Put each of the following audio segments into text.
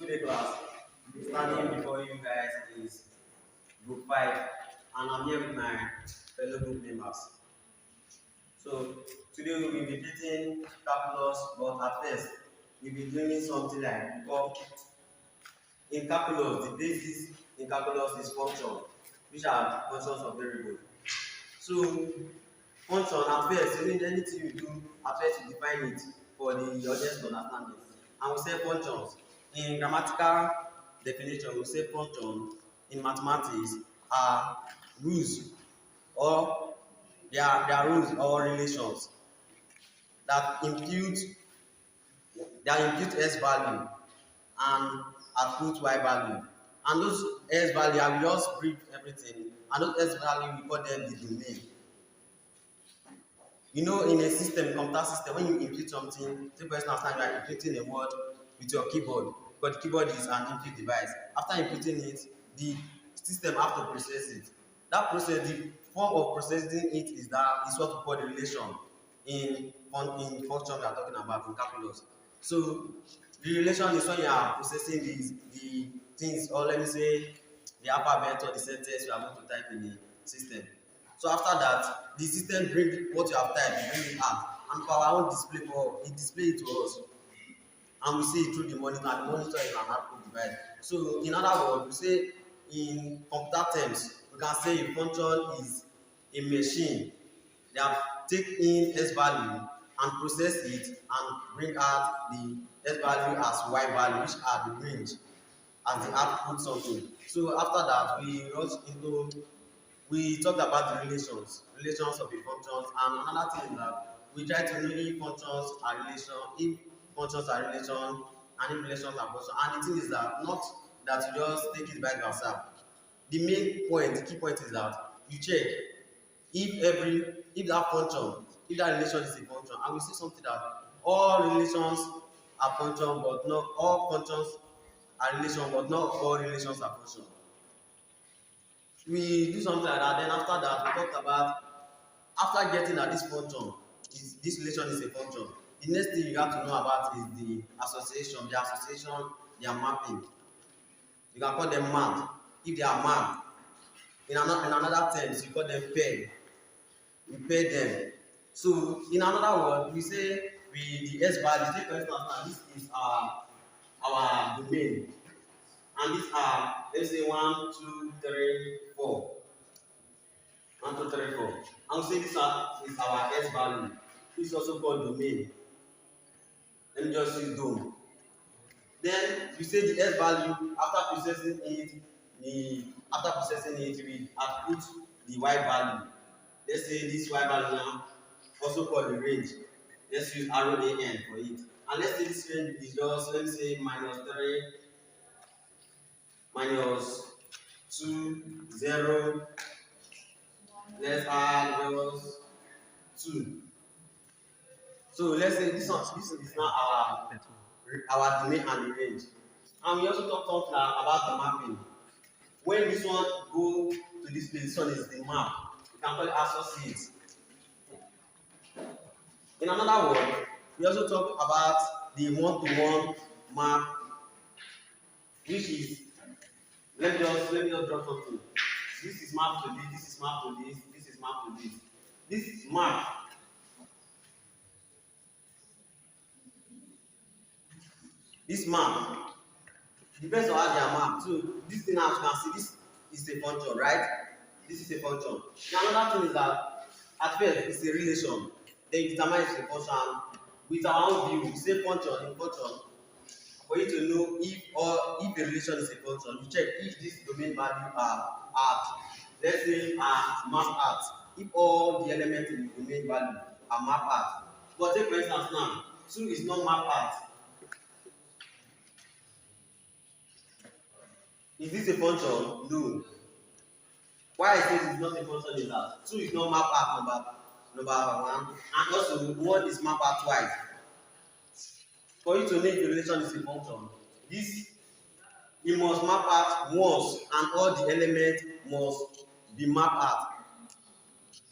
Today class, standing before you guys is group 5 and I'm here with my fellow group members. So today we'll be repeating calculus, but at first we'll be doing something like, because in calculus, the basis in calculus is function, which are functions of variables. So function at first, anything you do, at first you define it for the audience to understand it. And we say functions. In grammatical definition, we say function in mathematics are rules, or they are rules or relations that impute x value and output y value. And those x value, I will just brief everything. And those x value, we call them the domain. You know, in a system, computer system, when you input something, say for instance, you are inputting a word with your keyboard, because the keyboard is an input device. After inputting it, the system has to process it. That process, the form of processing it is what we call the relation in function we are talking about in calculus. So the relation is when you are processing the things, or let me say the alphabet or the sentence you are going to type in the system. So after that, the system bring what you have typed, bring it out, and for our own display, it display it to us, and we see it through the monitor. And the monitor is an output device. So in other words, we say in computer terms, we can say a function is a machine that take in x value and process it and bring out the x value as y value, which are the range as the output something. So after that, we talked about the relations of the functions, and another thing is that we try to know if functions are relation, and if relations are function. And the thing is that not that you just take it by yourself. The main point, the key point is that you check if that function, if that relation is a function, and we see something that all relations are function, but not all functions are relation, but not all relations are function. We do something like that. Then after that, we talked about, after getting that this function this relation is a function, the next thing you have to know about is the association, their mapping. You can call them map. If they are mapped, in another terms, you call them pair. You pair them. So in another word, we say the s value. Take for instance, now this is our domain, and these are, let's say 1, 2, 3, 4. 1, 2, 3, 4. And we say this is our s value. This is also called domain. Let me just use dome. Then we say the s value, after processing it, we output the y value. Let's say this y value now, also called the range. Let's use arrow AN for it. And let's say this range is just, let's say -3, -2, 0. Let's add just 2. So let's say this is now our domain and the range. And we also talked about the mapping. When this one go to this place, this one is the map. You can call it associate. In another word, we also talk about the one-to-one map, which is, let me just draw something. This is mapped to this, this is mapped to this, this is mapped to this. This is map. This map depends on how they are mapped. So this thing, as you can see, this is a function, right? This is a function. Now another thing is that at first it's a relation. Then you determine it's a function. With our own view, we say function in function. For you to know if the relation is a function, you check if this domain value are at, let's say mapped at. If all the elements in the domain value are mapped at. But take for instance now, 2 is not mapped at. Is this a function? No. Why I say it's not a function is that 2 is not mapped at number 1, and also 1 is mapped at twice. For you to know if the relation is a function, you must map at once, and all the elements must be mapped at.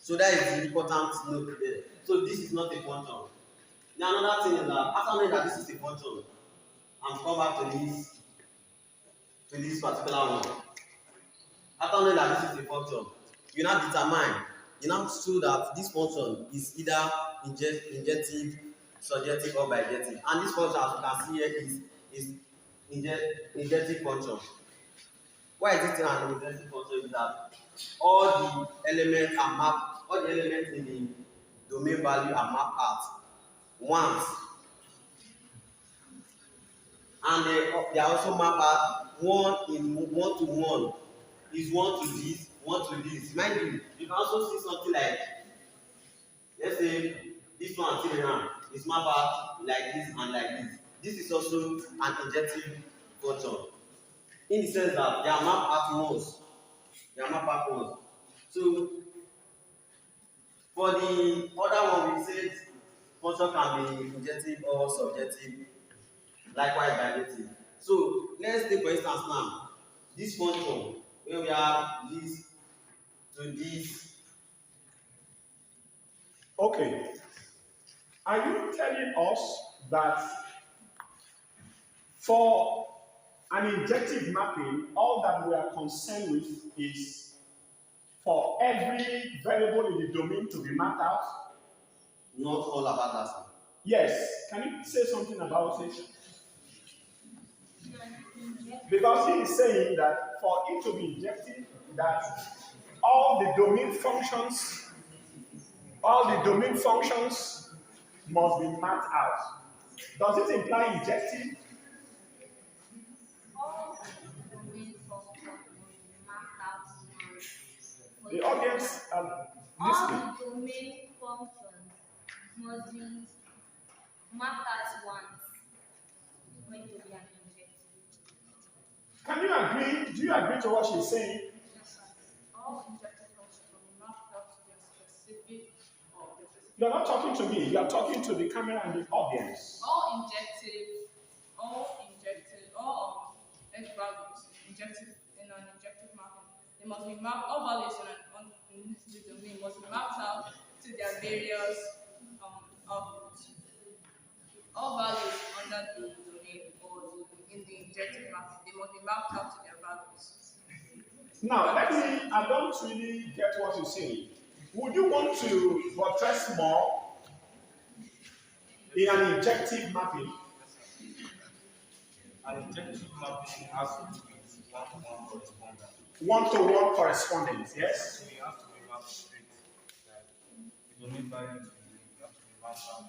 So that is the important note there. So this is not a function. Now another thing is that after knowing that this is a function, I'm come back to this to this particular one. After knowing that this is a function, you now determine, you now show that this function is either injective, surjective, or bijective. And this function, as you can see here, is injective function. Why is it an injective function? Is that all the elements are mapped, all the elements in the domain value are mapped out once. And they are also mapped out one to one. Is one to this, one to this. Mind you, you can also see something like, let's say this one till now is mapped out like this and like this. This is also an injective function, in the sense that they are mapped out once. They are mapped out once. So for the other one, we said function can be injective or subjective, likewise bijective. So let's take for instance now this function where we have this to this. Okay. Are you telling us that for an injective mapping, all that we are concerned with is for every variable in the domain to be mapped out? Not all about that, sir. Yes. Can you say something about it? Because he is saying that for it to be injective, that all the domain functions must be mapped out. Does it imply injective? All domain functions must be mapped out. The audience are listening. All the domain functions must be mapped out once when to be an injective. Can you agree? Do you agree to what she's saying? Yes, sir. All injective functions will be mapped out to their specific objective. You're not talking to me, you're talking to the camera and the audience. All X values in an injective mapping, they must be mapped. All values in the domain must be mapped out to their various outputs. All values under the domain or in the injective mapping, they must be mapped out to their values. Now, I don't really get what you're saying. Would you want to buttress more in an injective mapping? An injective mapping has to do with one-to-one correspondence. One-to-one correspondence, yes? So you have to be mapped straight. Like, the domain value to you have to be mapped out.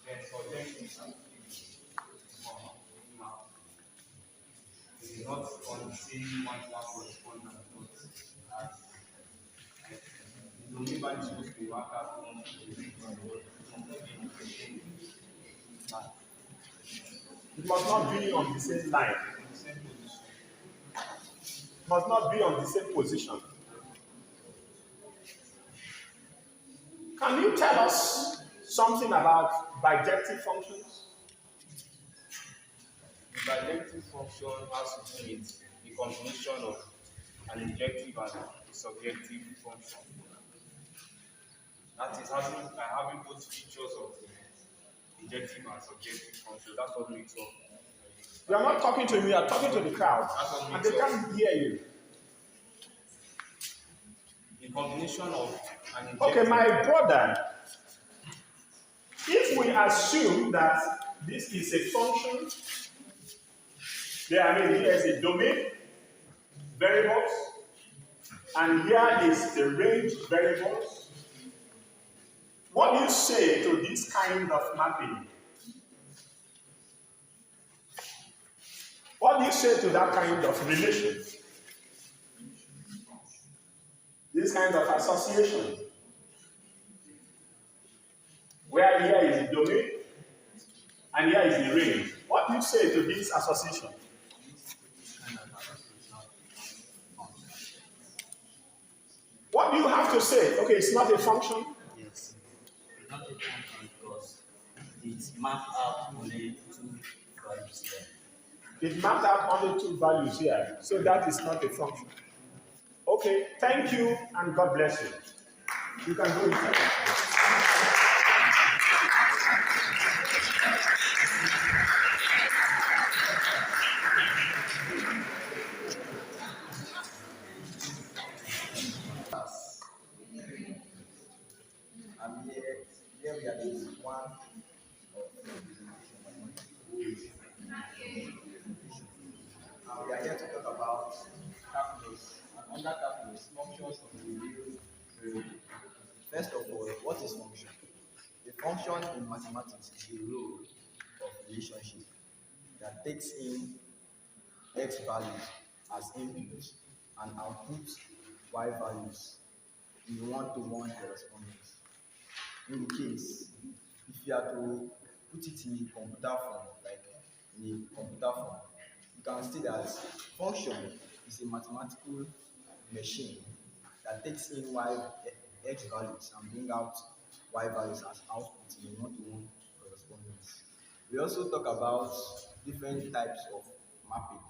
Then for them, it's not on the same one-to-one correspondence, but as the domain value is supposed to be mapped out one to the It must not be on the same line. It must not be on the same position. Can you tell us something about bijective functions? The bijective function has to do with the combination of an injective and a subjective function. That is having both features of the injective and subjective function. That's what makes up. You are not talking to me, you are talking to the crowd. And they can't hear you. The combination of an injective. Okay, my brother, if we assume that this is a function, here is a domain, variables, and here is the range variables. What do you say to this kind of mapping? What do you say to that kind of relation? This kind of association? Where here is the domain, and here is the range. What do you say to this association? What do you have to say? Okay, it's not a function. Yes, it's not a function because it's mapped out only two values here. It mapped out only two values here, so that is not a function. Okay, thank you and God bless you. You can go inside. here we are in one of the we are here to talk about calculus, and under calculus, functions of the real variable. First of all, what is function? A function in mathematics is a rule of relationship that takes in x values as inputs and outputs y values in one-to-one correspondence. In the case, if you are to put it in a computer form, like in a computer form, you can see that function is a mathematical machine that takes in x values and bring out y values as output in a one-to-one correspondence. We also talk about different types of mapping.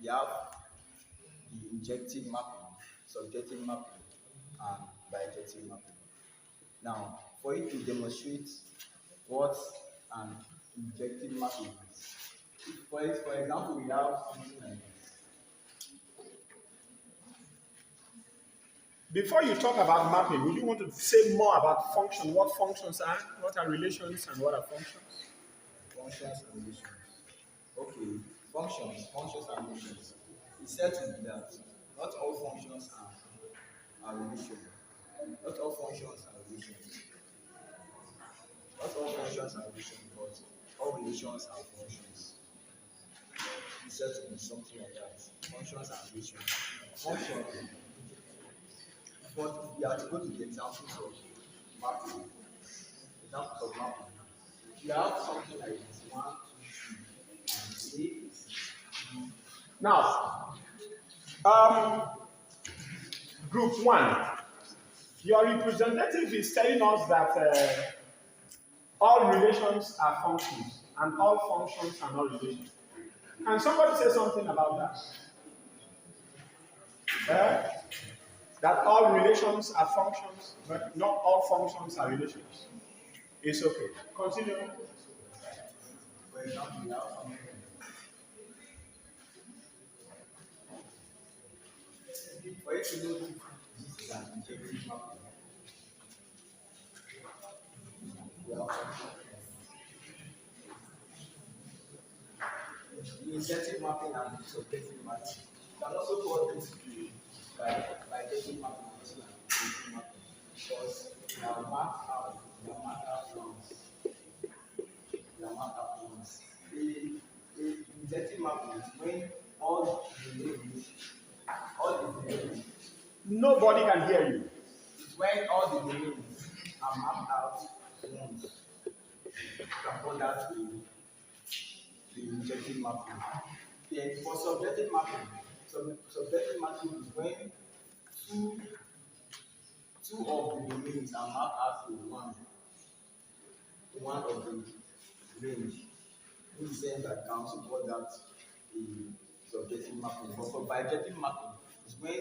We have the injective mapping, subjective mapping, and bijective mapping. Now, for you to demonstrate what an injective mapping is, for example, we have something like this. Before you talk about mapping, would you want to say more about function? What functions are? What are relations and what are functions? Functions and relations. Okay, functions and relations. It's said to be that not all functions are relations. Not all functions are relations. Not all functions are relations, but all relations are functions. It's said to be something like that. Functions are relations. Functions. But if we are to go to the examples of mapping, you have something like this: 1, 2, 3, and 8. Now, group 1, your representative is telling us that all relations are functions and all functions are not relations. Can somebody say something about that? That all relations are functions, but not all functions are relations. It's okay. Continue. For example, we have something for you to know this is an injective mapping. We have the injective mapping and the subjective mapping. You can also call this by taking mapping and injective mapping because they are marked out, they are marked out once. They are marked out once. The injective mapping is when all the domains, Nobody can hear you. it's when all the domains are mapped out once. You can call that the injective mapping. Then for subjective mapping, subjective mapping is when two of the domains are mapped out to one of the range. In the sense that can also call that a subjective mapping. But for bijective mapping, it's when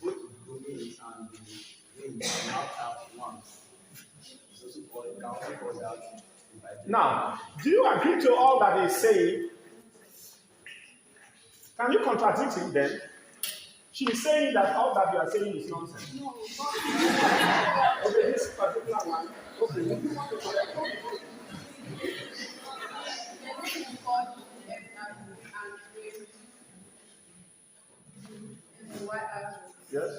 both the domains and the range are mapped out once. It's also called, can also call that a bijective. Now, do you agree to all that he's saying? Can you contradict him then? She's saying that all that you are saying is nonsense. No, Okay, this particular one. Okay, you want to correct me? Yes.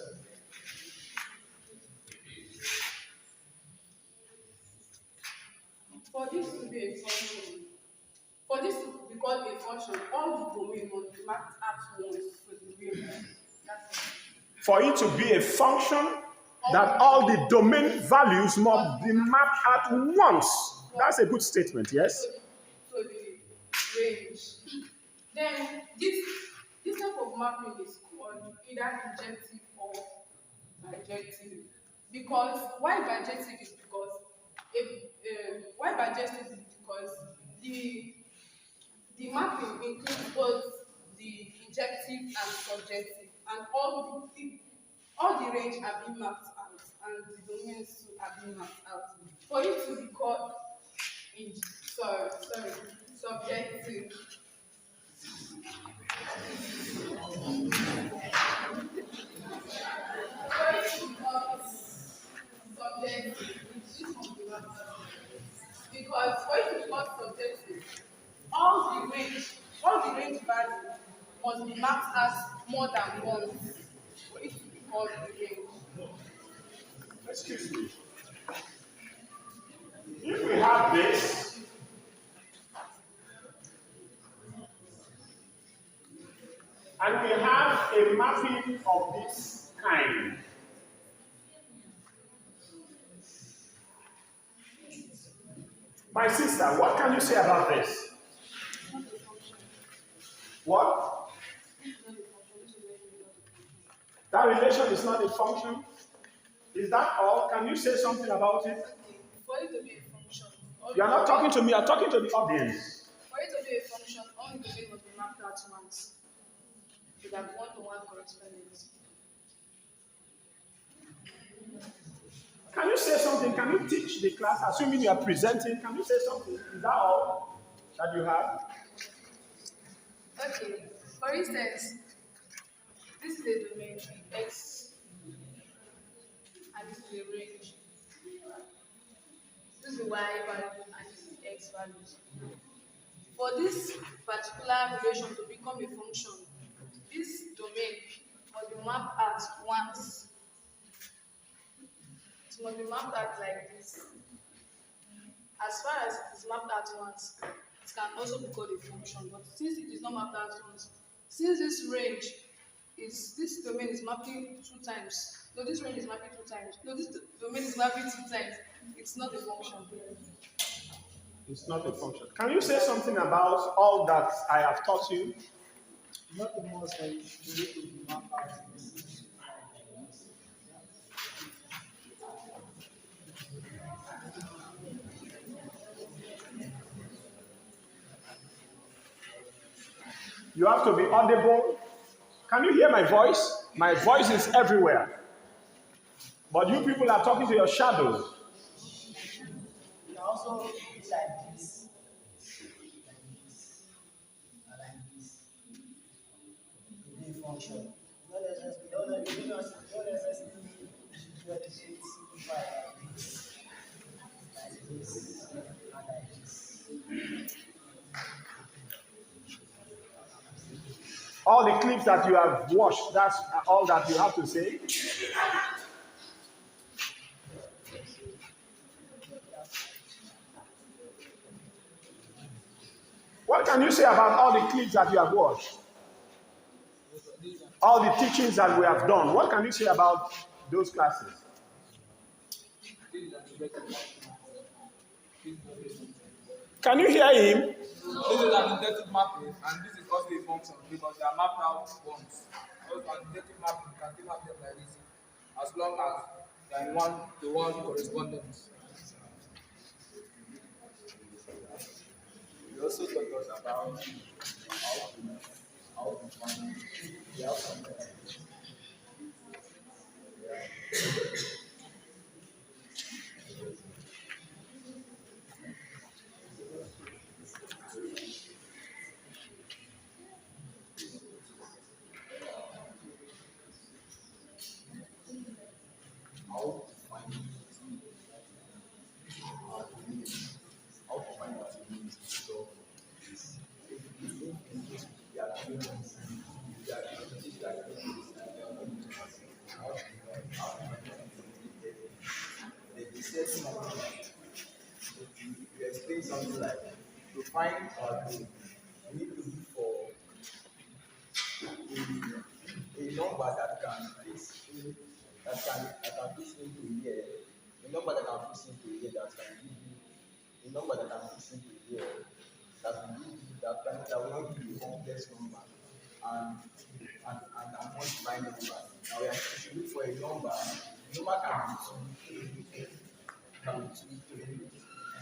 For this to be a function, for this to be called a function, all the domain must be mapped at once to the real. That's it. For it to be a function, that all the domain values must be mapped at once. That's a good statement, yes? To the range. Then this type of mapping is called either injective or bijective. Because why bijective is because why bijective is because the mapping includes both the injective and subjective, and all the range are being mapped out, and the domains too are being mapped out. For it to be called subjective. For it to be called because for it to become subjective, all the range value must be marked as more than once for it to be called a range. Excuse me. If we have this, and we have a mapping of this kind, my sister, what can you say about this? What? That relation is not a function? Is that all? Can you say something about it? For it to be a function, You are not talking to me, you're talking to the audience. for it to be a function, all the domain must be mapped out once. So that one-to-one correspondence. Can you say something? Can you teach the class, assuming you are presenting? Can you say something? Is that all that you have? Okay. For instance, this is a domain X and this is a range. This is the Y value and this is the X values. For this particular relation to become a function, this domain must be mapped out once. It must be mapped out like this. As far as it is mapped out once, it can also be called a function. But since it is not mapped out once, since this range is this domain is mapping two times. No, this range is mapping two times. No, this domain is mapping two times. It's not a function. It's not a function. Can you say something about all that I have taught you? Not the most like you need to map out this. You have to be audible. Can you hear my voice? My voice is everywhere. But you people are talking to your shadows. You can also be like this, like this. To be a function. Not necessarily, don't necessarily get the shape simplified like this, and like this. All the clips that you have watched, that's all that you have to say. What can you say about all the clips that you have watched? All the teachings that we have done. What can you say about those classes? Can you hear him? This is an inductive mapping, and this is also a function because they are mapped out once. Also, an inductive mapping, you can still map them like this, as long as they are in one-to-one correspondence. We also talked about how to find the outcome. How to find how to find what it means to solve this. If they are doing this, they are doing this, they are doing this, how to find they said something like you explain something like to find our goal, we need to look for a number that can fit into here, a number that can fit into here that can give you a number that can fit into here that will give you that will not give you a complex number and a multiplying number. Now we are to look for a number. The number can be 2,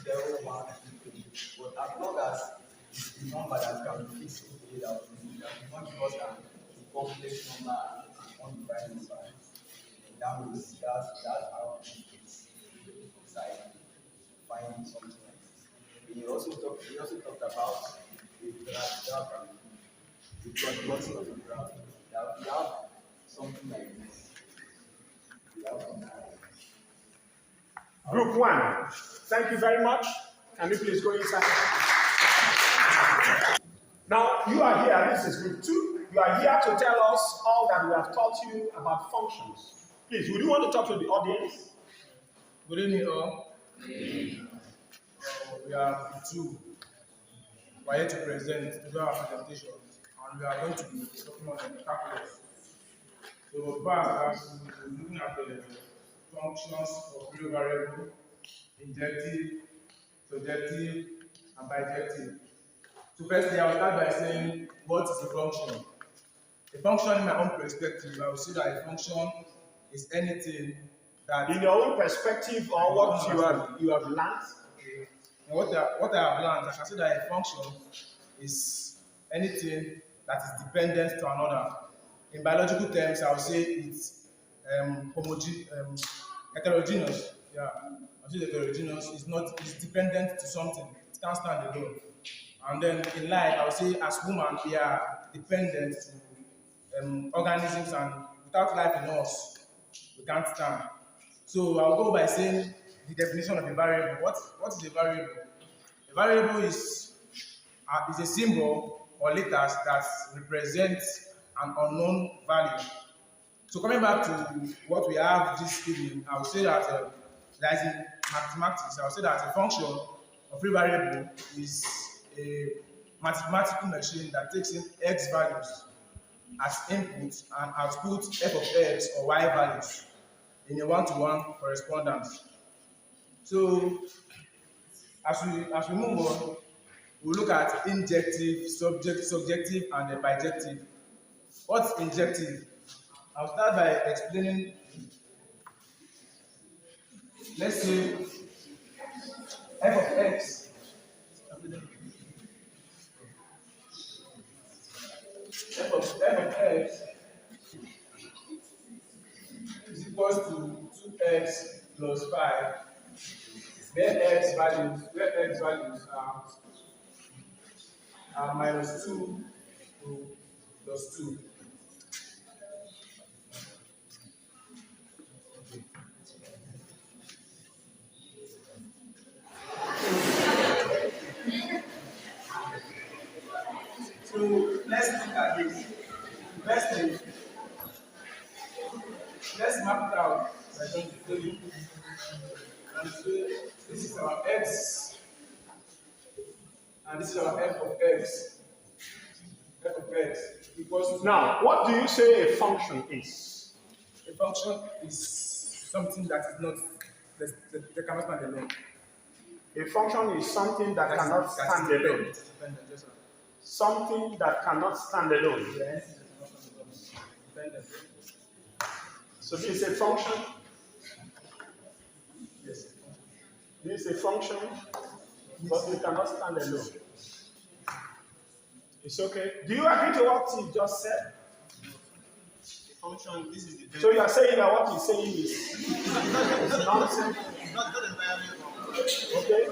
0, 1, 2, 3. But as long as it's the number that can be fixed into it, that will not give us a complex number on the right side. That means that's how it's like finding something like this. We also talked about the graph and the plotting of the graph. That we have something like this. We have something like this. Group 1, thank you very much. Can you please go inside? Now, you are here, this is group 2. You are here to tell us all that we have taught you about functions. Please, would you want to talk to the audience? Good evening, all. We are two. We are here to present, to do our presentation, and we are going to be talking on the calculus. So, first, we're looking at the functions of real variable, injective, subjective, and bijective. So, firstly, I will start by saying what is a function. A function, in my own perspective, I will say that a function is anything that. In your own perspective or what you have learned? And what I have learned, I can say that a function is anything that is dependent to another. In biological terms, I would say it's heterogeneous. Yeah, I say heterogeneous. It's dependent to something. It can't stand alone. And then in life, I would say as women, we are dependent to organisms, and without life in us, we can't stand. So I'll go by saying the definition of a variable. What is a variable? A variable is a symbol or letters that represent an unknown value. So coming back to what we have this evening, I would say that there is in mathematics, I would say that a function of a variable is a mathematical machine that takes in x values as input and outputs f of x or y values in a one-to-one correspondence. So as we move on, we'll look at injective, subjective, and then bijective. What's injective? I'll start by explaining. Let's say f of x. F of x is equals to 2x plus 5. Where x values are minus 2 to plus 2. So let's look at this. First thing, let's map it out. I'm going to tell you. And so this is our x, and this is our f of x. F of x equals to. Now, what do you say a function is? A function is something that is not that cannot stand alone. A function is something that cannot stand alone. Yes, sir. Something that cannot stand alone. Yes. So this is a function. Yes. This is a function, but it cannot stand alone. It's okay. Do you agree to what he just said? Function, this is the So you are saying that what he's saying is nonsense? not entirely wrong. Okay.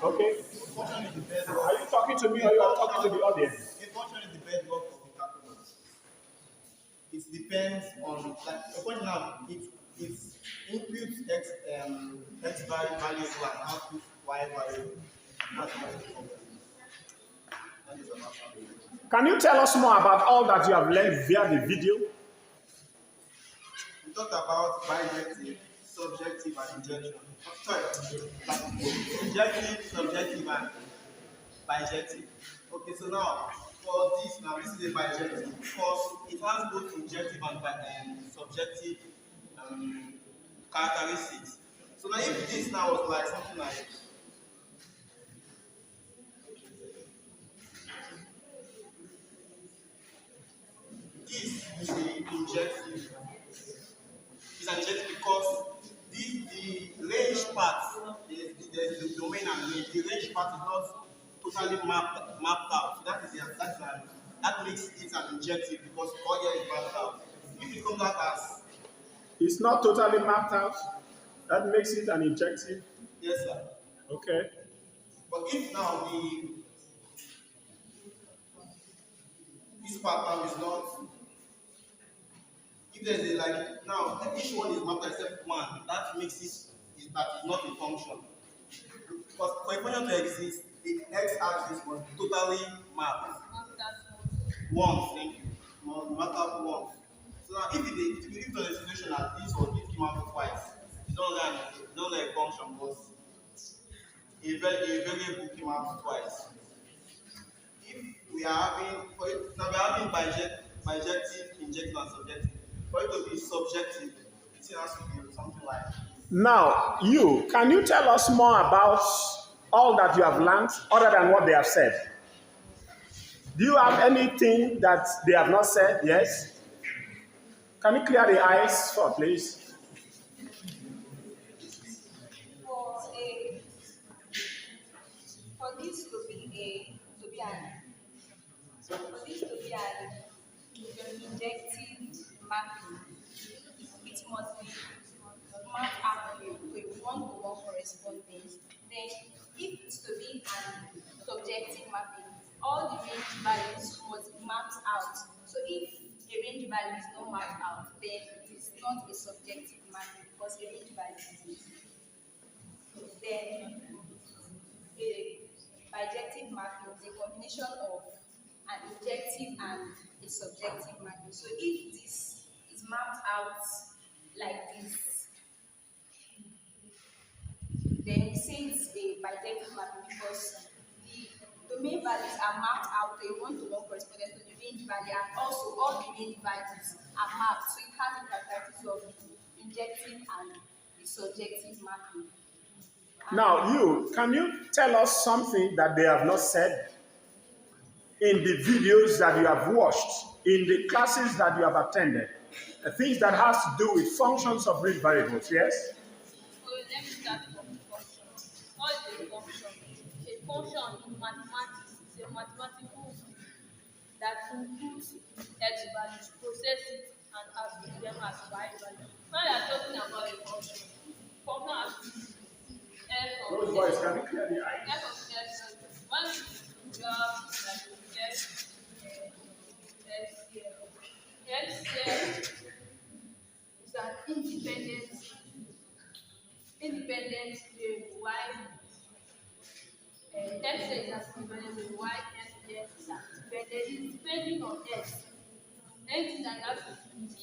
Okay. Function is the bedrock. Are you talking to me or you are talking to the audience? A function is the bedrock of the calculus. It depends on, like, a function now, it inputs x value to an output y value. That's what it comes to. That is about calculus. Can you tell us more about all that you have learned via the video? We talked about bijective, subjective, and injection. Sorry, injective, subjective, and bijective. Okay, so now for this, this is a bijective because it has both injective and subjective characteristics. So now if this now was like something like this is the injective. It's an injective because the range part, the domain and the range part is not totally mapped out. So that makes it an injective because all here is mapped out. If it comes out as It's not totally mapped out. That makes it an injective. yes, sir. Okay. But if now this pattern is not, if there's a like now each one is mapped except one, that makes it that is not a function. Because for a function to exist, the x-axis must be totally mapped once. Thank you. Must matter once. So now, if it was a situation that this or this came out twice, it's not like a function, but a variable came out twice. If we are having, now we are having bijective, injective, and subjective. For it to be subjective, it has to be something like Now, can you tell us more about all that you have learned other than what they have said? Do you have anything that they have not said? Yes? Can you clear the eyes for, please? For a for this to be a to be an for this to be an injective mapping, it must be mapped out to a one-to-one correspondence. Then, if it's to be an subjective mapping, all the range values must be mapped out. So if a range value is not mapped out, then it is not a subjective mapping because a range value is missing. Then a bijective mapping is a combination of an injective and a subjective mapping. So if this is mapped out like this, then we say it's a bijective mapping because the domain values are mapped out to a one-to-one correspondence to the range value, and also all the range values are mapped. So it has the characteristics of the injective and the subjective mapping. Now, can you tell us something that they have not said in the videos that you have watched, in the classes that you have attended? Things that has to do with functions of real variables, yes? So let me start from the function. What is a function? A function in mathematics is a mathematical that inputs x values, process it, and output them as y value. When you are talking about a function has to be f of Those boys, can you clear the eyes? f of x. When you have like x, x here, x here is an independent variable, y x is an independent variable, y x here is an dependent, is depending on x. Anything that has to do with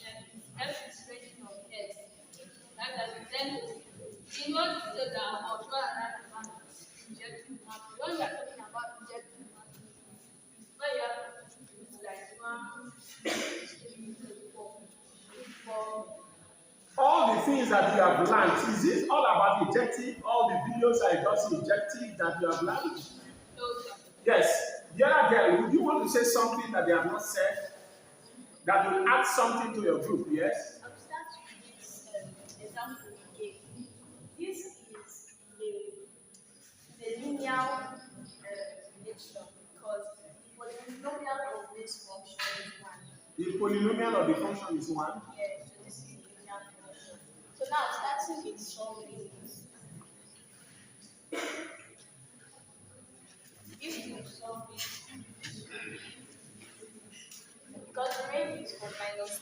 x is depending on x. Like that, then in order to say that about what another injective mapping, when we are talking about injective mapping, when you have it's like 1, 2, 3, 4. All the things that you have learned, is it all about injective? All the videos are just injective that you have learned? No, sir. Yes. The other girl, would you want to say something that they have not said that will add something to your group? Yes? I'll start with this example we gave. This is a linear relation because the polynomial of this function is 1. The polynomial of the function is 1. Yeah, so this is a linear function. So now starting with solving this. If you solve it, because the range is from minus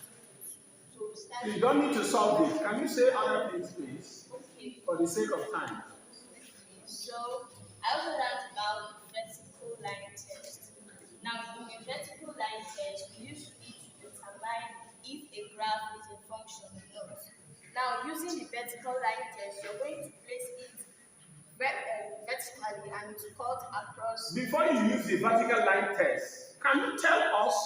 2 to start. You don't need to solve it. Can you say other things, please? Okay. For the sake of time. So I also learned about vertical line test. Now, in a vertical line test, we use it to determine if a graph is a function or not. Now, using the vertical line test, you're going to place it vertically and it's cut across. Before you use the vertical line test, can you tell us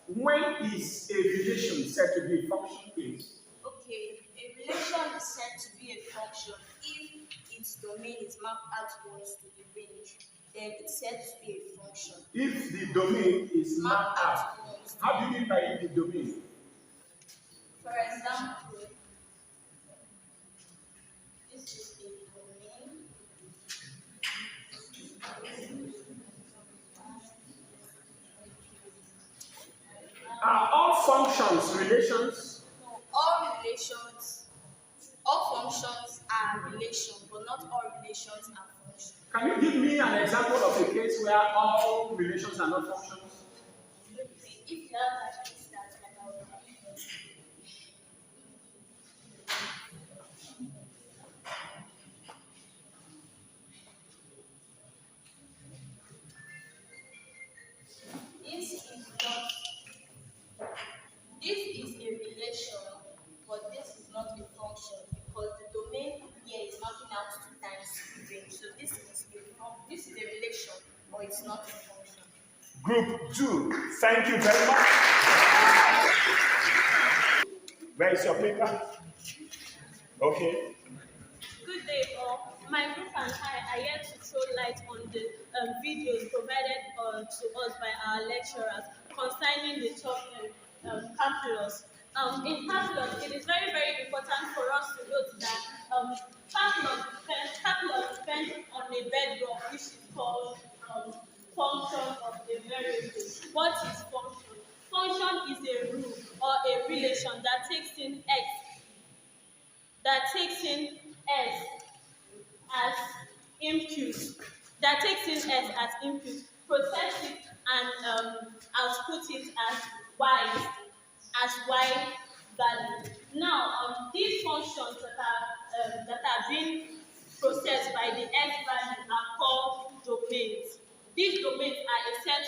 when is a relation said to be a function, please? Okay, a relation is said to be a function if its domain is mapped outwards to the range. Then it's said to be a function. If the domain is mapped out, outwards. how do you mean by the domain? For example, this is a domain. Are all functions relations? No, all functions are relations, but not all relations are functions. Can you give me an example of a case where all relations are not functions? Okay, if you have a case that about not a function. Group 2, thank you very much. Where is your paper? Okay. Good day, all. My group and I are here to throw light on the videos provided to us by our lecturers concerning the calculus. In calculus, it is very, very important for us to note that calculus depends on a bedrock, which is called function of a variable. What is function? Function is a rule or a relation that takes in s as input, process it and output it as y value. Now, these functions that are being processed by the x value are called domains. These domains are a set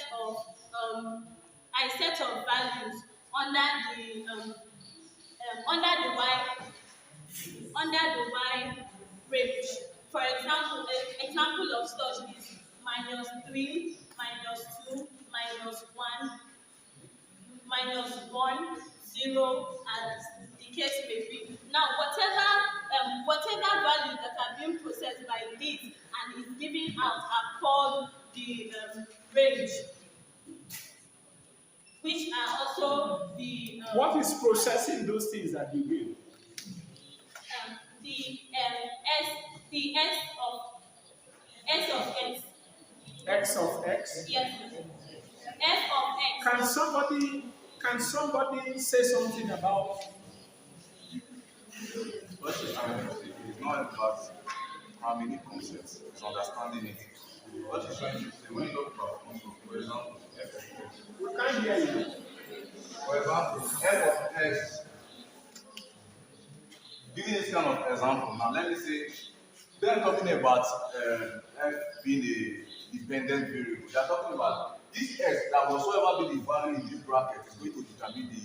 of values under the y range. For example, an example of such is -3, -2, -1, -1, 0, as the case may be. Now, whatever values that are being processed by this and is given out are called the range, which are also the What is processing those things that you give? the s of x. X of X? Yes. F of x. Can somebody say something about What she's trying to say is not about how many concepts, it's understanding it. What she's trying to say, when you talk about function, for example, f of x. we can't hear you? For example, f of x, giving this kind of example, now let me say, they're talking about f being a dependent variable. They're talking about this x, that whatsoever be the value in this bracket is going to determine the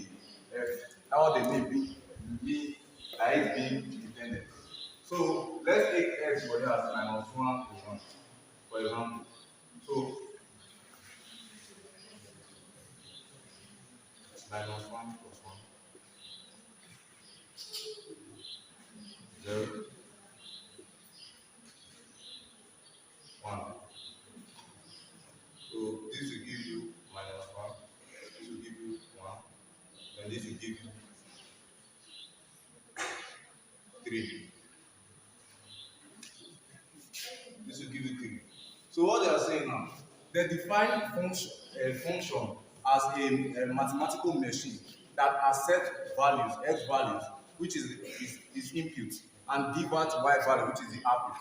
f. That's what they mean that it being dependent. So let's take x for here as -1 to 1, for example. So -1 plus 1, 0, 1. So this will give you -1, this will give you 1, and this will give you 3. This will give you 3. So what they are saying now, they define function as a mathematical machine that accepts values, x values, which is input, and give out y value, which is the output.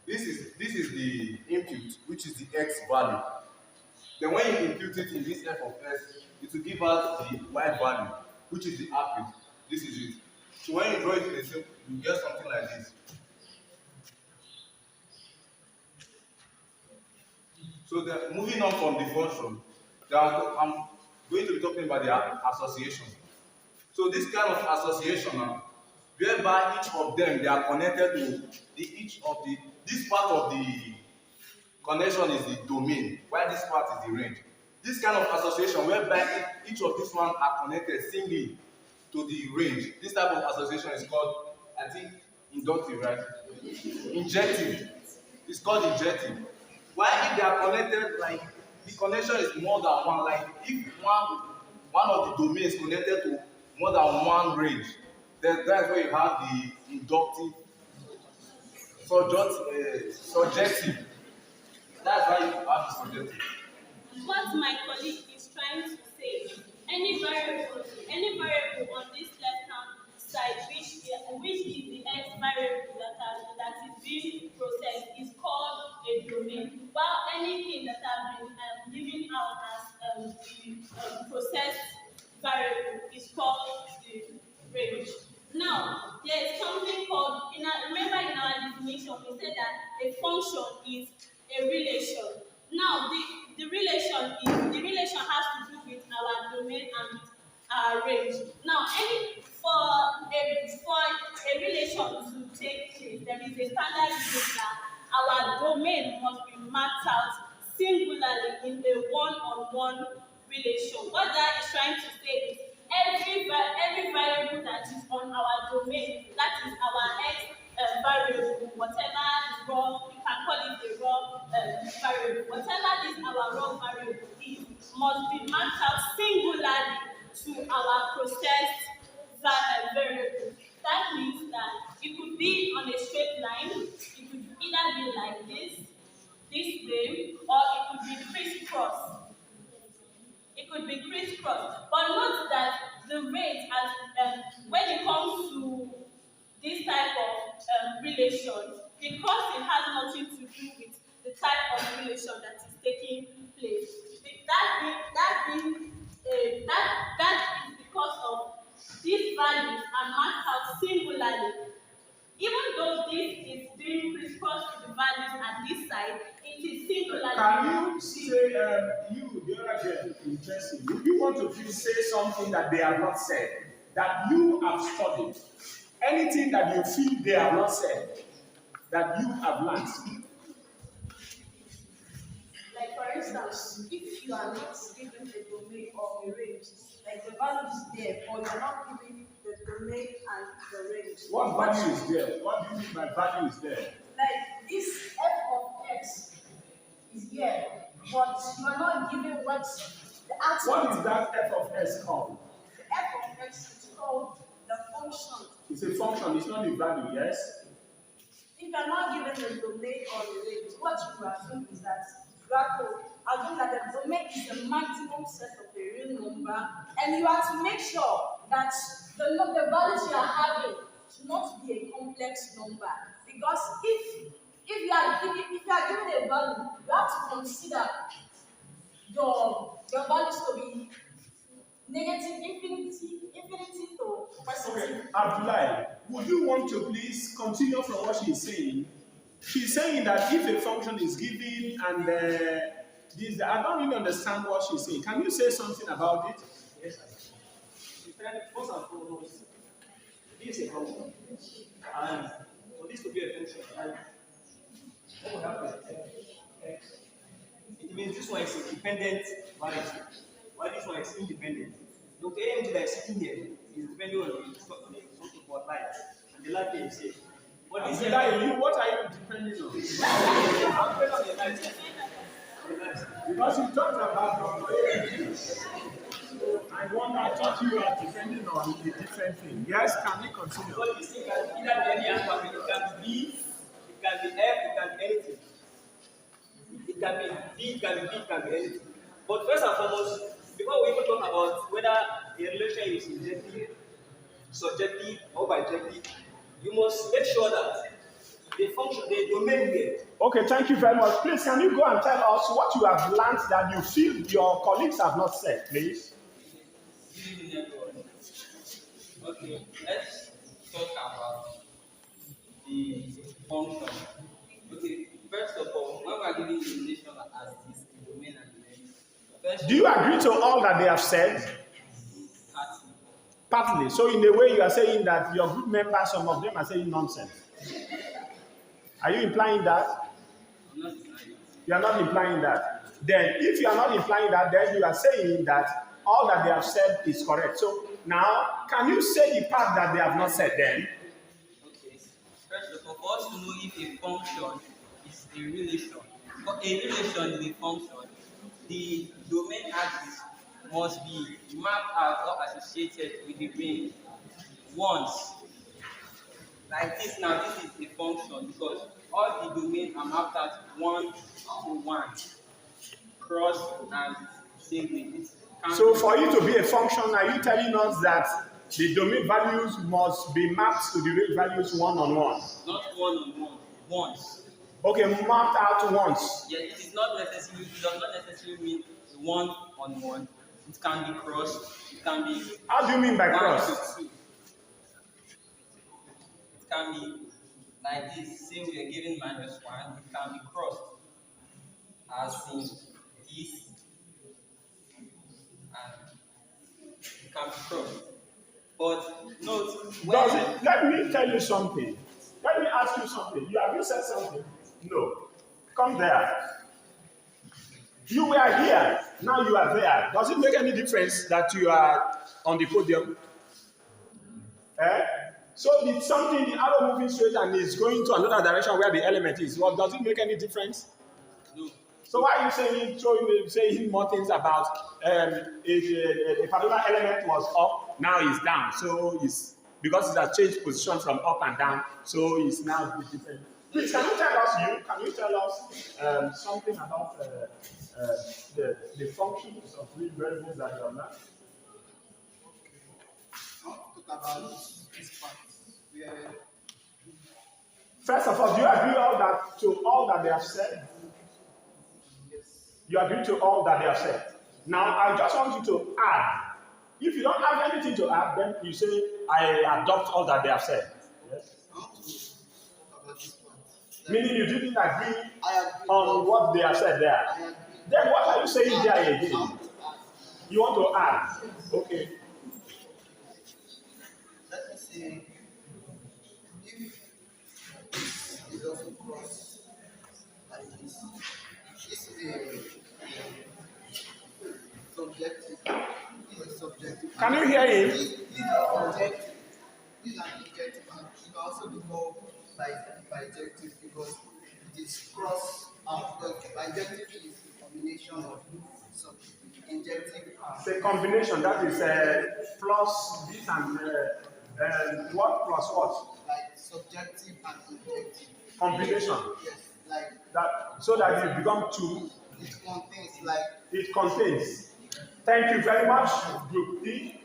This is the input, which is the x value. Then when you impute it in this f of s, it will give out the y value, which is the output. This is it. So when you draw it in a circle, you get something like this. So moving on from the function, I'm going to be talking about the association. So this kind of association, whereby each of them they are connected to this part of the connection is the domain, while this part is the range. This kind of association, whereby each of these ones are connected singly to the range. This type of association is called, I think, inductive, right? Injective. It's called injective. While if they are connected, like the connection is more than one, like if one of the domains connected to more than one range, then that's where you have the inductive, subjective. That's why you have the subjective. What my colleague is trying to say is any variable on this left-hand side, which is the x variable that is being processed, is called a domain, while anything that has been given out as the processed variable is called the range. Now, there is something called, remember in our definition, we said that a function is a relation. Now, the relation has to do with our domain and with our range. Now, for a relation to take place, there is a standard rule that our domain must be mapped out singularly in a one-on-one relation. What that is trying to say is every variable that is on our domain, that is our x variable, whatever raw, you can call it a raw variable, whatever this our raw variable is, must be mapped out singularly to our processed variable. That means that it could be on a straight line, it could either be like this way, or it could be crisscross. It could be crisscross. But note that the rate, when it comes to this type of relation, because it has nothing to do with the type of relation that is taking place. That is because of these values are marked out singularly. Even though this is being crisscross to the values at this side, it is singularly. Can you say, you, the other girl, interesting, if you want to please say something that they have not said, that you have studied, anything that you feel they have not said, that you have learned. Like for instance, if you are not given a domain or a range, like the value is there, or you're not giving the domain and the range. What value is there? What do you mean by value is there? Like this f of x is here, but you are not giving what the answer. What is that f of s called? The f of x is called the function. It's a function, it's not a value, yes? If you are not given the domain or the range, what you assume is that you have to assume that the domain is the maximum set of a real number, and you have to make sure that the values you are having should not be a complex number. Because if you are given a value, you have to consider your values to be negative infinity to positive. Okay, Abdullah, would you want to please continue from what she's saying? She's saying that if a function is given and this, I don't really understand what she's saying. Can you say something about it? Yes, sir. First and foremost, this is a function. And for this to be a function, and what will happen? X. It means this one is a dependent variable, while this one is independent. The AMG that is sitting here is depending on something called light. And the light is safe. What are you depending on? I'm depending on the light. Because you talked about I thought you were depending on a different thing. Yes, can we continue? But this thing can either be any alphabet, it can be B, it can be F, it can be anything. It can be D, it can be B, it can be anything. But first and foremost, before we even talk about whether the relation is injective, subjective, or bijective, you must make sure that the function, the domain here. Okay, thank you very much. Please, can you go and tell us what you have learned that you feel your colleagues have not said, please? Okay, let's talk about the function. Okay, first of all, when we are giving the relation as this domain and domain, do you agree to all that they have said? Partly. So in a way, you are saying that your group members, some of them are saying nonsense. Are you implying that? I'm not implying that. You are not implying that. Then, if you are not implying that, then you are saying that all that they have said is correct. So now, can you say the part that they have not said then? Okay. First of all, for us to know if a function is a relation, but a relation is a function, the domain axis must be mapped out or associated with the range once. Like this now, this is a function because all the domains are mapped out 1 to 1, cross and singly. So for it to be a function, are you telling us that the domain values must be mapped to the range values one-on-one? Not one-on-one, once. Okay, mapped out once. Yeah, it is not necessarily, it does not necessarily mean one-on-one. It can be crossed, it can be... How do you mean by cross? It can be like this, say we are giving -1, it can be crossed as in this, and it can be crossed. But note, let me tell you something. Let me ask you something. Have you said something? No. Come there. You were here, now you are there. Does it make any difference that you are on the podium? Eh? So it's something, the arrow moving straight and is going to another direction where the element is. Well, does it make any difference? No. So why are you saying more things about a particular element was up, now it's down. So it's because it has changed position from up and down, so it's now different. Please, can you tell us something about the functions of real variables that you have learned? I'll talk about this part where First of all, do you agree all that they have said? yes, You agree to all that they have said. Now, I just want you to add. If you don't have anything to add, then you say, I adopt all that they have said. Yes? I want to talk about this part. Meaning you didn't agree I agree on what they have said I there. agree. Then what are you saying there I again? want to add. You want to add. Okay. Let me say, if this is also cross like this, this is a subjective. This is subjective. Can you hear him? This is objective. This is an objective, and it can also be called bijective because it is cross. Because bijective is a combination of some injective It's a combination. That is plus this and what plus what? like subjective and objective. Combination. Yes, like That so that you become two. it contains like It contains. Thank you very much, Group D.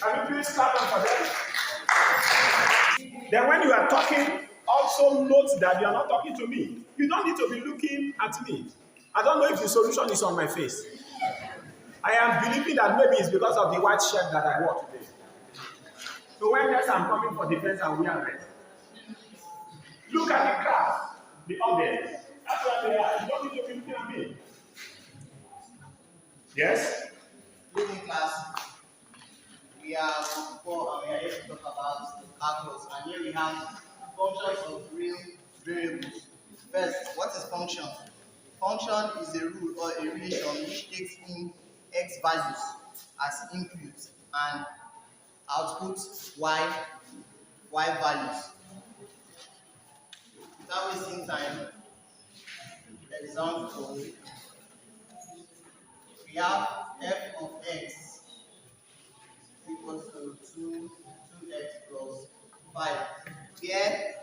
Can you please clap for them? Then when you are talking, also note that you are not talking to me. You don't need to be looking at me. I don't know if the solution is on my face. I am believing that maybe it's because of the white shirt that I wore today. So when next I'm coming for defense, I will wear red. Look at the class, the audience. That's where they are. You don't need to be looking at me. Yes? Good evening, class. We are before and we are here to talk about calculus, and here we have functions of real variables. First, what is function? Function is a rule or a relation which takes in x values as input and outputs y values. Without wasting time, example, we have f of x equals to 2x plus 5. Here,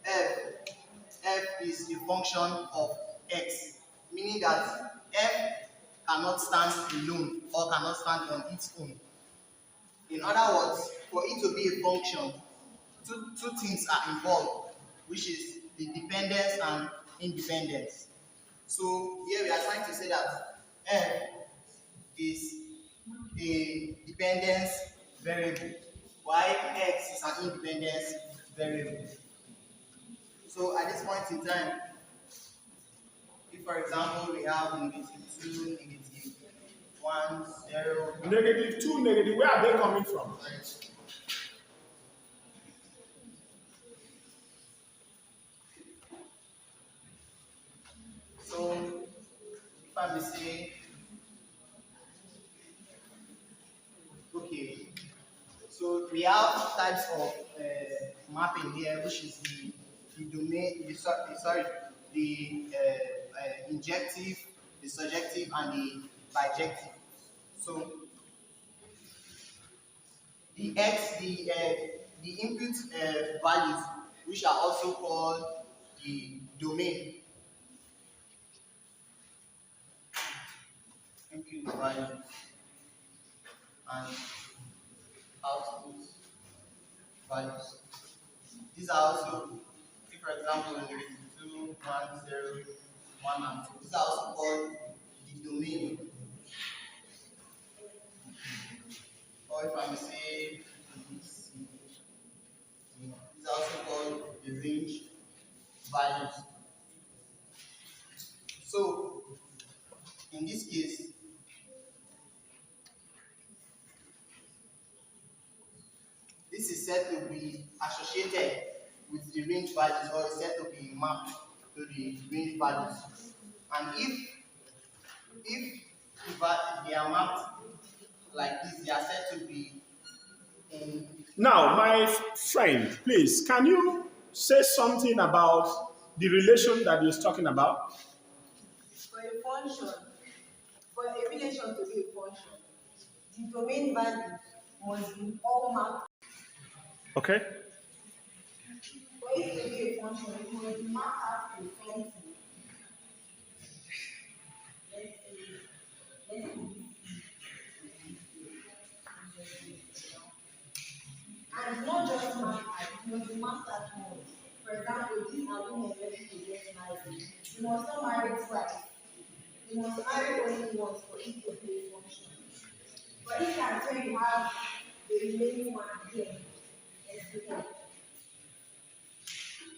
f is a function of x, meaning that f cannot stand alone or cannot stand on its own. In other words, for it to be a function, two things are involved, which is the dependence and independence. So here we are trying to say that f is a dependence variable, while x is an independence variable. So at this point in time, if for example we have -2, -1, 0, -2, negative, where are they coming from? so if I may say, okay, so we have types of mapping here, which is the domain, the injective, the surjective, and the bijective. So the input values, which are also called the domain, input values and output values. These are also, if for example, 2, 1, 0, 1, and 2. These are also called the domain. Or if I may say, these are also called the range values. So, in this case, this is said to be associated with the range values, or is said to be mapped to the range values. And if if they are mapped like this, they are said to be in. Now, my friend, please, can you say something about the relation that he's talking about? For a function, for a relation to be a function, the domain value must be all mapped. Okay. For it to be a function, it must be mapped out to something. Let's say, let's say, and not just mapped out, it must be mapped out once. For example, these are women ready to get married. You must not marry twice. You must marry only once for it to be a function. But if until you have the remaining one here, let's do that.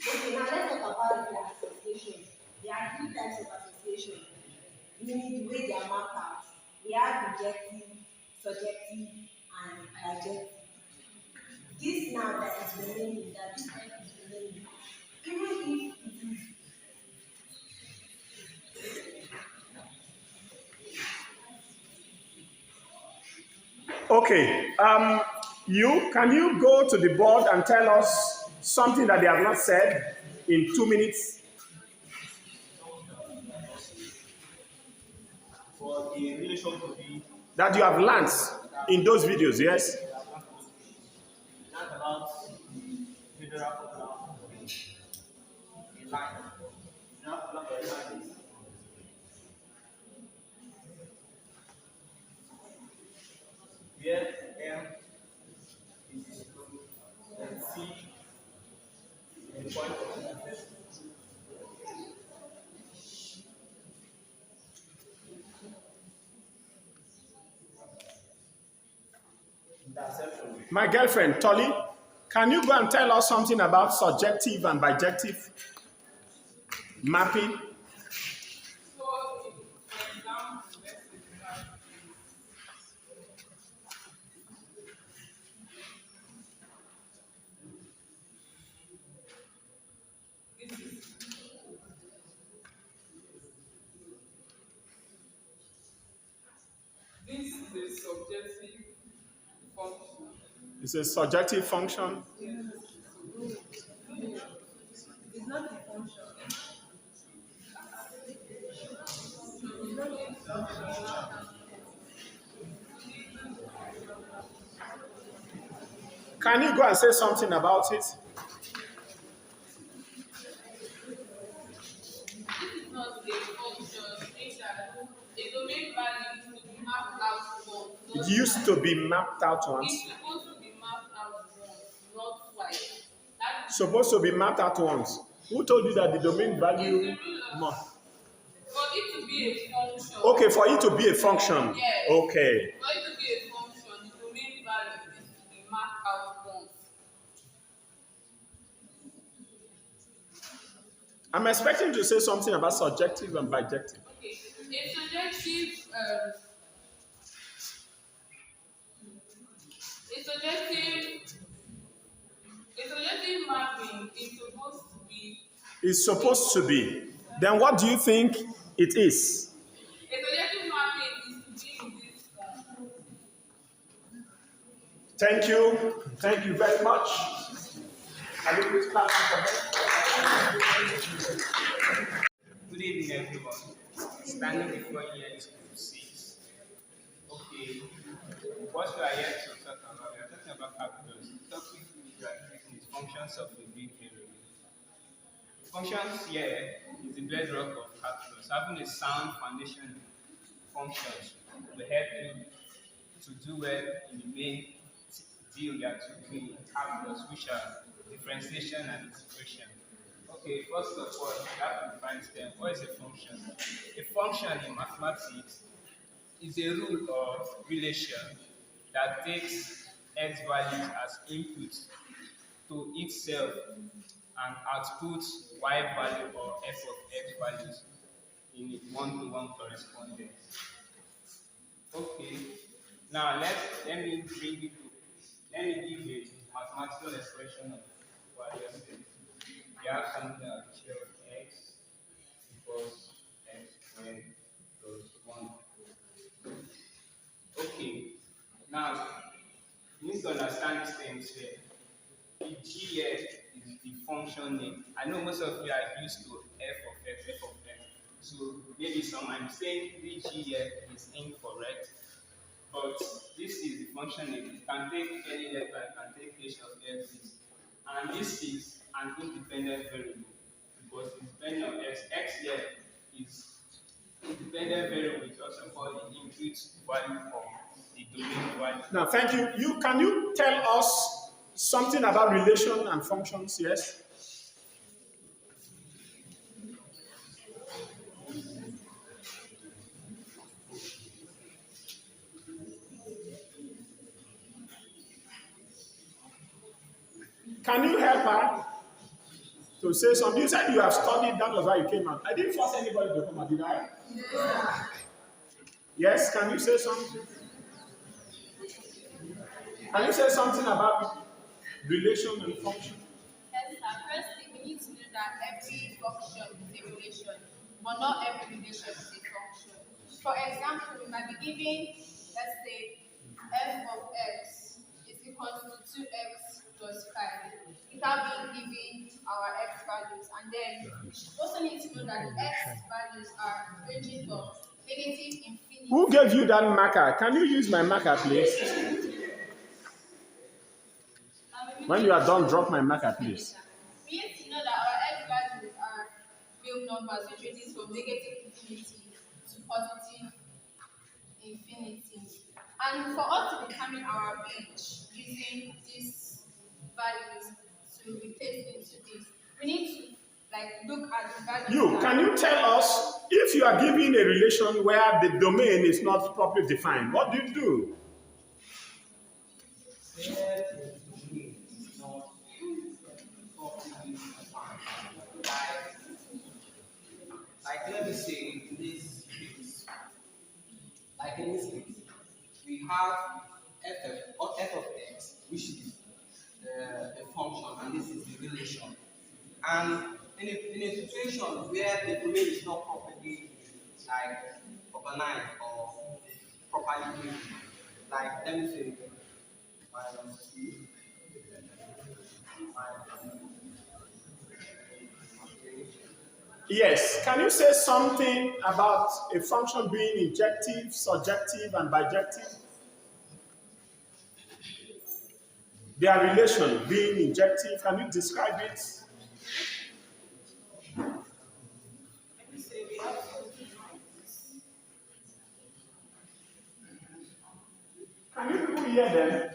Okay, now let's talk about the association. There are three types of association, meaning the way they are mapped out. We have rejective, subjective, and adjective. This now that is remaining, that this type is remaining. Even if it is Okay. Can you go to the board and tell us something that they have not said in 2 minutes? For a relation to be That you have learned in those videos, yes? not about the general formula of a line. Now, formula for a line is where M is the slope and C is the point of intersection. Intersection. My girlfriend, Tolly, can you go and tell us something about subjective and bijective mapping? So, for example, let's say we have this is this is a subjective function. It's a subjective function. it's not a function. Can you go and say something about it? This is not a function, meaning that a domain value is to be mapped out once, It not used to twice. be mapped out once. It's supposed to be mapped out once, not twice. That is Supposed to be mapped out once. Who told you that the domain the value rule of, for it to be a function. Okay, for it to be a function. Yes. Okay. For it to be a function, the domain value is to be mapped out once. I'm expecting to say something about subjective and bijective. Okay. A subjective mapping is supposed to be It's supposed to be. Then what do you think it is? a subjective mapping is to be in this form. Thank you. Thank you very much. Can you please clap for me? Good evening, everyone. Standing before you here is group 6. Okay, what we are here to talk about, we are talking about calculus. The topic we are treating is functions of a big area. Functions here is the bedrock of calculus. Having a sound foundation in functions will help you to do well in the main deal you are to do in calculus, which are differentiation and integration. Okay, first of all, you have to define them. What is a function? A function in mathematics is a rule or relation that takes x values as input to itself and outputs y value or f of x values in a one-to-one correspondence. Okay, now let me bring it to, let me give a mathematical expression of various things. We have something like the share of x equals x squared plus 1 Yes, here. The G here is the function name. I know most of you are used to f of x, f of x. So maybe some I'm saying the G here is incorrect. But this is the function name. You can take any letter, you can take h of x. And this is an independent variable because it's depending on x. X here is independent variable, is also called the input value of the domain value. Now, thank you. Can you tell us something about relation and functions? Yes. Can you help her to say something? You said you have studied, that was why you came out. I didn't force anybody to come out, did I? Yeah. Yes, can you say something? Can you say something about relation and function? Yes, sir. Firstly, we need to know that every function is a relation, but not every relation is a function. For example, we might be giving, let's say, f of x is equal to 2x plus 5 without being given our x values. And then we also need to know that the x values are ranging from negative infinity. Who gave you that marker? Can you use my marker, please? When you are done, drop my marker, please. We need to know that our x values are real numbers, which ranges from negative infinity to positive infinity. And for us to determine our range using these values to replace into this, we need to look at the values. Can you tell us if you are given a relation where the domain is not properly defined, what do you do? Like let me say in this case, like in this case, we have f of x, which is a function, and this is the relation. And in a situation where the domain is not properly organized or properly given, like let me say minus e minus Yes, can you say something about a function being injective, surjective, and bijective? Their relation being injective, can you describe it? Can you people hear them?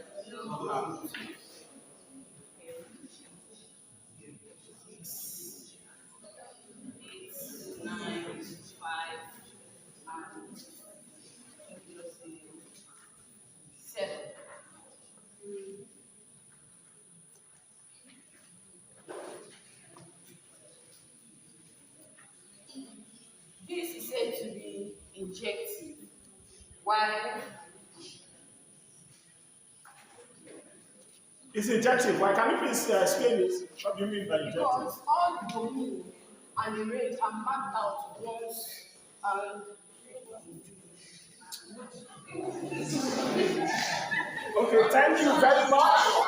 This is said to be injective, while It's injective. Why can you please explain it? What do you mean by injective? because all the domain and the range are mapped out once and Okay, thank you very much.